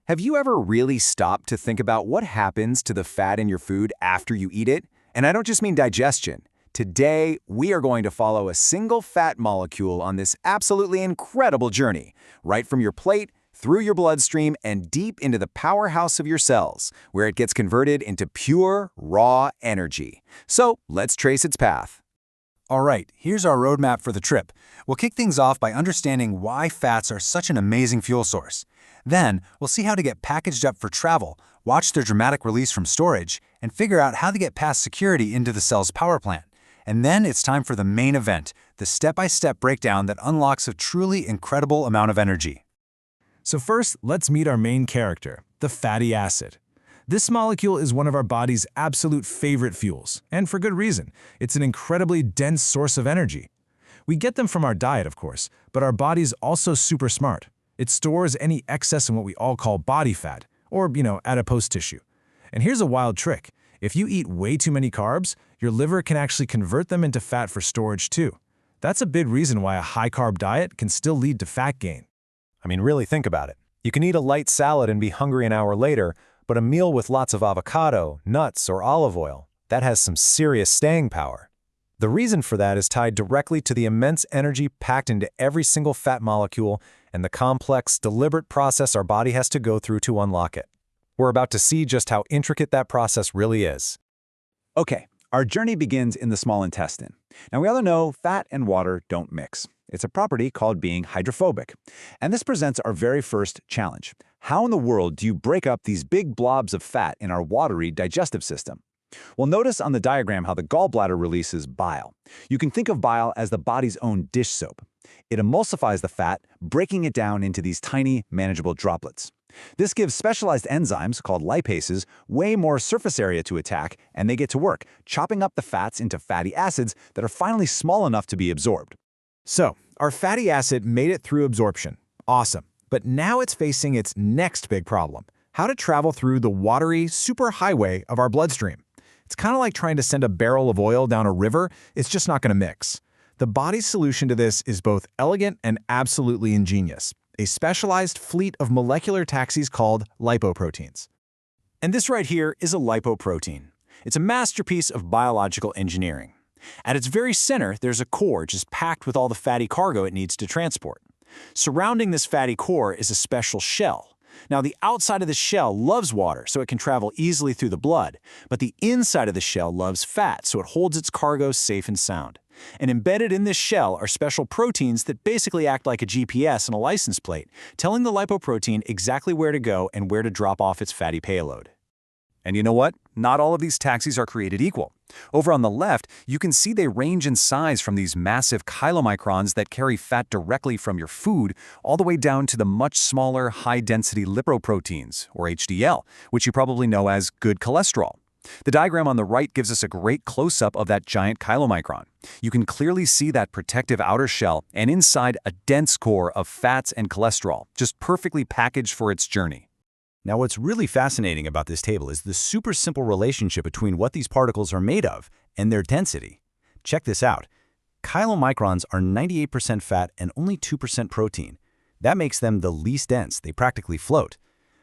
Have you ever really stopped to think about what happens to the fat in your food after you eat it? And I don't just mean digestion. Today, we are going to follow a single fat molecule on this absolutely incredible journey, right from your plate, through your bloodstream, and deep into the powerhouse of your cells, where it gets converted into pure, raw energy. So let's trace its path. All right, here's our roadmap for the trip. We'll kick things off by understanding why fats are such an amazing fuel source. Then, we'll see how to get packaged up for travel, watch their dramatic release from storage, and figure out how to get past security into the cell's power plant. And then it's time for the main event, the step-by-step breakdown that unlocks a truly incredible amount of energy. So first, let's meet our main character, the fatty acid. This molecule is one of our body's absolute favorite fuels, and for good reason. It's an incredibly dense source of energy. We get them from our diet, of course, but our body's also super smart. It stores any excess in what we all call body fat, or, adipose tissue. And here's a wild trick. If you eat way too many carbs, your liver can actually convert them into fat for storage too. That's a big reason why a high-carb diet can still lead to fat gain. I mean, really think about it. You can eat a light salad and be hungry an hour later, but a meal with lots of avocado, nuts, or olive oil, that has some serious staying power. The reason for that is tied directly to the immense energy packed into every single fat molecule and the complex, deliberate process our body has to go through to unlock it. We're about to see just how intricate that process really is. Okay, our journey begins in the small intestine. Now, we all know fat and water don't mix. It's a property called being hydrophobic. And this presents our very first challenge. How in the world do you break up these big blobs of fat in our watery digestive system? Well, notice on the diagram how the gallbladder releases bile. You can think of bile as the body's own dish soap. It emulsifies the fat, breaking it down into these tiny, manageable droplets. This gives specialized enzymes, called lipases, way more surface area to attack, and they get to work, chopping up the fats into fatty acids that are finally small enough to be absorbed. So, our fatty acid made it through absorption. Awesome. But now it's facing its next big problem: how to travel through the watery superhighway of our bloodstream. It's kind of like trying to send a barrel of oil down a river. It's just not going to mix. The body's solution to this is both elegant and absolutely ingenious: a specialized fleet of molecular taxis called lipoproteins. And this right here is a lipoprotein. It's a masterpiece of biological engineering. At its very center, there's a core just packed with all the fatty cargo it needs to transport. Surrounding this fatty core is a special shell. Now, the outside of the shell loves water, so it can travel easily through the blood, but the inside of the shell loves fat, so it holds its cargo safe and sound. And embedded in this shell are special proteins that basically act like a GPS and a license plate, telling the lipoprotein exactly where to go and where to drop off its fatty payload. And you know what? Not all of these taxis are created equal. Over on the left, you can see they range in size from these massive chylomicrons that carry fat directly from your food all the way down to the much smaller high-density lipoproteins, or HDL, which you probably know as good cholesterol. The diagram on the right gives us a great close-up of that giant chylomicron. You can clearly see that protective outer shell and inside a dense core of fats and cholesterol, just perfectly packaged for its journey. Now, what's really fascinating about this table is the super simple relationship between what these particles are made of and their density. Check this out. Chylomicrons are 98% fat and only 2% protein. That makes them the least dense. They practically float.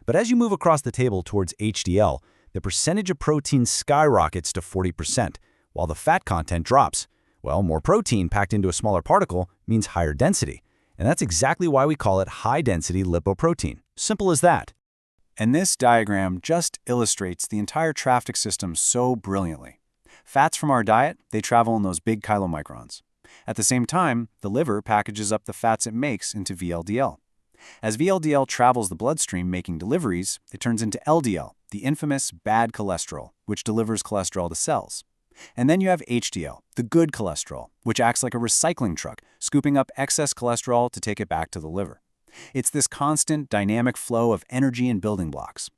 But as you move across the table towards HDL, the percentage of protein skyrockets to 40%, while the fat content drops. Well, more protein packed into a smaller particle means higher density. And that's exactly why we call it high-density lipoprotein. Simple as that. And this diagram just illustrates the entire traffic system so brilliantly. Fats from our diet, they travel in those big chylomicrons. At the same time, the liver packages up the fats it makes into VLDL. As VLDL travels the bloodstream making deliveries, it turns into LDL, the infamous bad cholesterol, which delivers cholesterol to cells. And then you have HDL, the good cholesterol, which acts like a recycling truck, scooping up excess cholesterol to take it back to the liver. It's this constant, dynamic flow of energy and building blocks.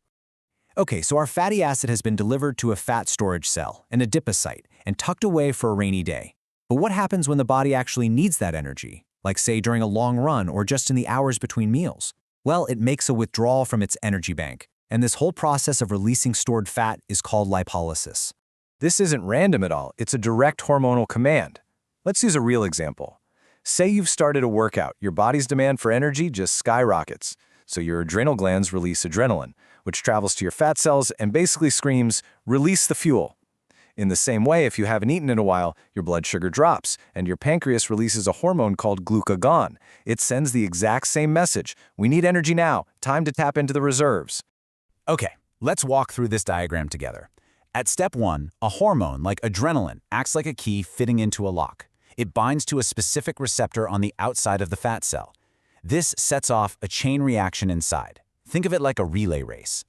Okay, so our fatty acid has been delivered to a fat storage cell, an adipocyte, and tucked away for a rainy day. But what happens when the body actually needs that energy, like say during a long run or just in the hours between meals? Well, it makes a withdrawal from its energy bank, and this whole process of releasing stored fat is called lipolysis. This isn't random at all. It's a direct hormonal command. Let's use a real example. Say you've started a workout. Your body's demand for energy just skyrockets. So your adrenal glands release adrenaline, which travels to your fat cells and basically screams, "Release the fuel." In the same way, if you haven't eaten in a while, your blood sugar drops, and your pancreas releases a hormone called glucagon. It sends the exact same message. We need energy now. Time to tap into the reserves. Okay, let's walk through this diagram together. At step 1, a hormone like adrenaline acts like a key fitting into a lock. It binds to a specific receptor on the outside of the fat cell. This sets off a chain reaction inside. Think of it like a relay race.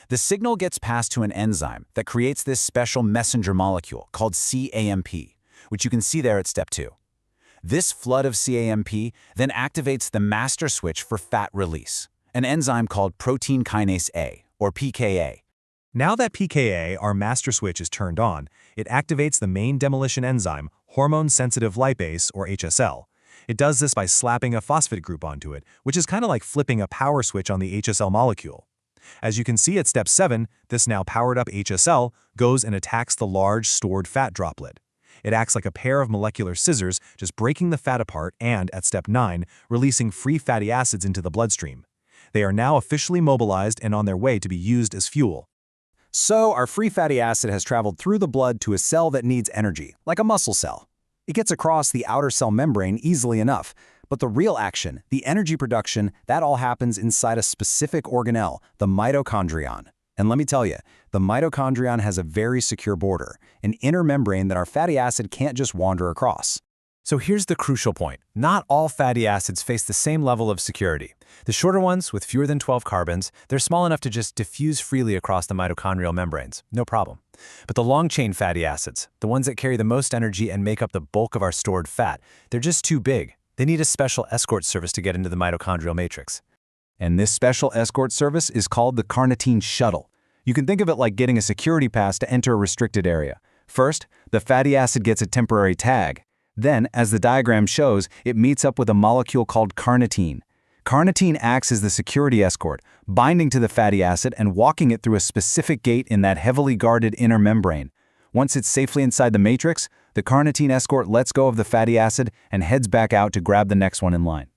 The signal gets passed to an enzyme that creates this special messenger molecule called CAMP, which you can see there at step 2. This flood of CAMP then activates the master switch for fat release, an enzyme called protein kinase A, or PKA. Now that PKA, our master switch, is turned on, it activates the main demolition enzyme, hormone-sensitive lipase, or HSL. It does this by slapping a phosphate group onto it, which is kind of like flipping a power switch on the HSL molecule. As you can see at step 7, this now powered-up HSL goes and attacks the large stored fat droplet. It acts like a pair of molecular scissors, just breaking the fat apart and, at step 9, releasing free fatty acids into the bloodstream. They are now officially mobilized and on their way to be used as fuel. So our free fatty acid has traveled through the blood to a cell that needs energy, like a muscle cell. It gets across the outer cell membrane easily enough, but the real action, the energy production, that all happens inside a specific organelle, the mitochondrion. And let me tell you, the mitochondrion has a very secure border, an inner membrane that our fatty acid can't just wander across. So here's the crucial point. Not all fatty acids face the same level of security. The shorter ones, with fewer than 12 carbons, they're small enough to just diffuse freely across the mitochondrial membranes. No problem. But the long-chain fatty acids, the ones that carry the most energy and make up the bulk of our stored fat, they're just too big. They need a special escort service to get into the mitochondrial matrix. And this special escort service is called the carnitine shuttle. You can think of it like getting a security pass to enter a restricted area. First, the fatty acid gets a temporary tag. Then, as the diagram shows, it meets up with a molecule called carnitine. Carnitine acts as the security escort, binding to the fatty acid and walking it through a specific gate in that heavily guarded inner membrane. Once it's safely inside the matrix, the carnitine escort lets go of the fatty acid and heads back out to grab the next one in line.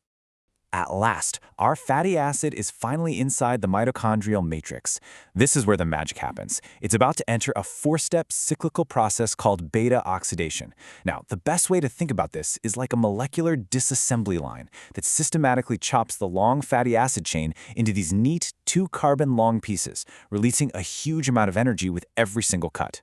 At last, our fatty acid is finally inside the mitochondrial matrix. This is where the magic happens. It's about to enter a 4-step cyclical process called beta oxidation. Now, the best way to think about this is like a molecular disassembly line that systematically chops the long fatty acid chain into these neat 2-carbon long pieces, releasing a huge amount of energy with every single cut.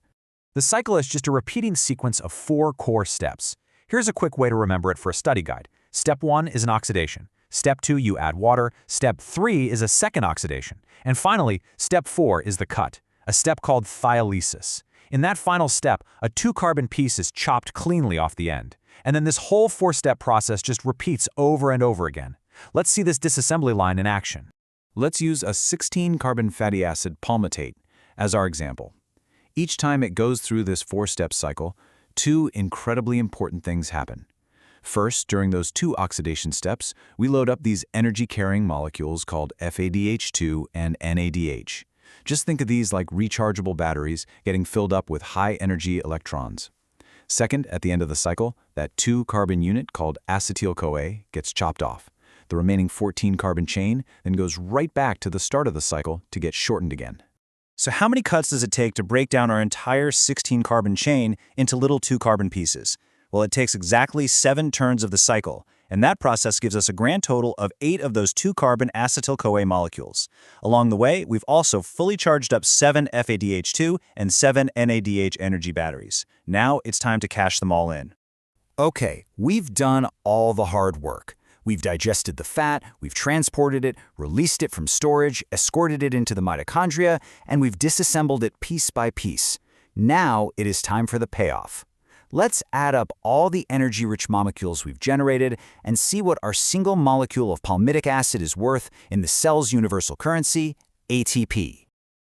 The cycle is just a repeating sequence of 4 core steps. Here's a quick way to remember it for a study guide. Step 1 is an oxidation. Step 2, you add water. Step 3 is a second oxidation. And finally, step 4 is the cut, a step called thiolysis. In that final step, a 2-carbon piece is chopped cleanly off the end. And then this whole 4-step process just repeats over and over again. Let's see this disassembly line in action. Let's use a 16-carbon fatty acid palmitate as our example. Each time it goes through this 4-step cycle, 2 incredibly important things happen. First, during those 2 oxidation steps, we load up these energy-carrying molecules called FADH2 and NADH. Just think of these like rechargeable batteries getting filled up with high-energy electrons. Second, at the end of the cycle, that 2-carbon unit called acetyl-CoA gets chopped off. The remaining 14-carbon chain then goes right back to the start of the cycle to get shortened again. So how many cuts does it take to break down our entire 16-carbon chain into little 2-carbon pieces? Well, it takes exactly 7 turns of the cycle, and that process gives us a grand total of 8 of those 2-carbon acetyl-CoA molecules. Along the way, we've also fully charged up 7 FADH2 and 7 NADH energy batteries. Now it's time to cash them all in. Okay, we've done all the hard work. We've digested the fat, we've transported it, released it from storage, escorted it into the mitochondria, and we've disassembled it piece by piece. Now it is time for the payoff. Let's add up all the energy-rich molecules we've generated and see what our single molecule of palmitic acid is worth in the cell's universal currency, ATP.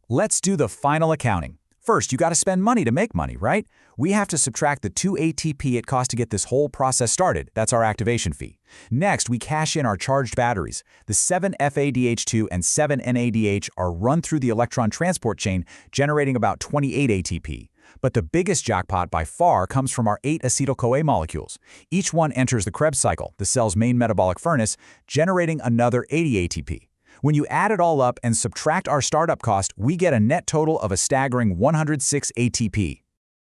Let's do the final accounting. First, you got to spend money to make money, right? We have to subtract the 2 ATP it costs to get this whole process started. That's our activation fee. Next, we cash in our charged batteries. The 7 FADH2 and 7 NADH are run through the electron transport chain, generating about 28 ATP. But the biggest jackpot by far comes from our 8 acetyl-CoA molecules. Each one enters the Krebs cycle, the cell's main metabolic furnace, generating another 80 ATP. When you add it all up and subtract our startup cost, we get a net total of a staggering 106 ATP.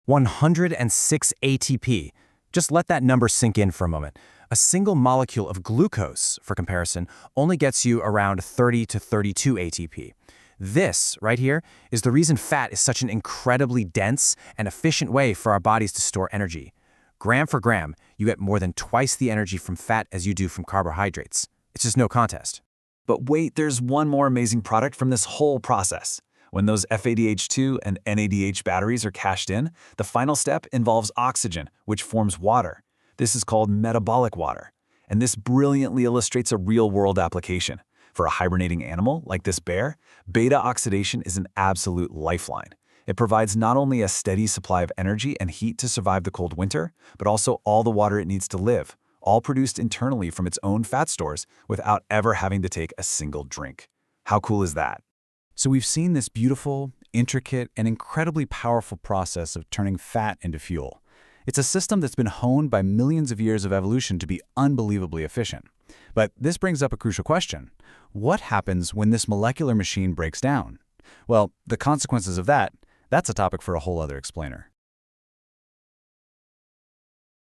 106 ATP. Just let that number sink in for a moment. A single molecule of glucose, for comparison, only gets you around 30 to 32 ATP. This, right here, is the reason fat is such an incredibly dense and efficient way for our bodies to store energy. Gram for gram, you get more than twice the energy from fat as you do from carbohydrates. It's just no contest. But wait, there's one more amazing product from this whole process. When those FADH2 and NADH batteries are cashed in, the final step involves oxygen, which forms water. This is called metabolic water. And this brilliantly illustrates a real-world application. For a hibernating animal like this bear, beta oxidation is an absolute lifeline. It provides not only a steady supply of energy and heat to survive the cold winter, but also all the water it needs to live, all produced internally from its own fat stores without ever having to take a single drink. How cool is that? So we've seen this beautiful, intricate, and incredibly powerful process of turning fat into fuel. It's a system that's been honed by millions of years of evolution to be unbelievably efficient. But this brings up a crucial question. What happens when this molecular machine breaks down? Well, the consequences of that's a topic for a whole other explainer.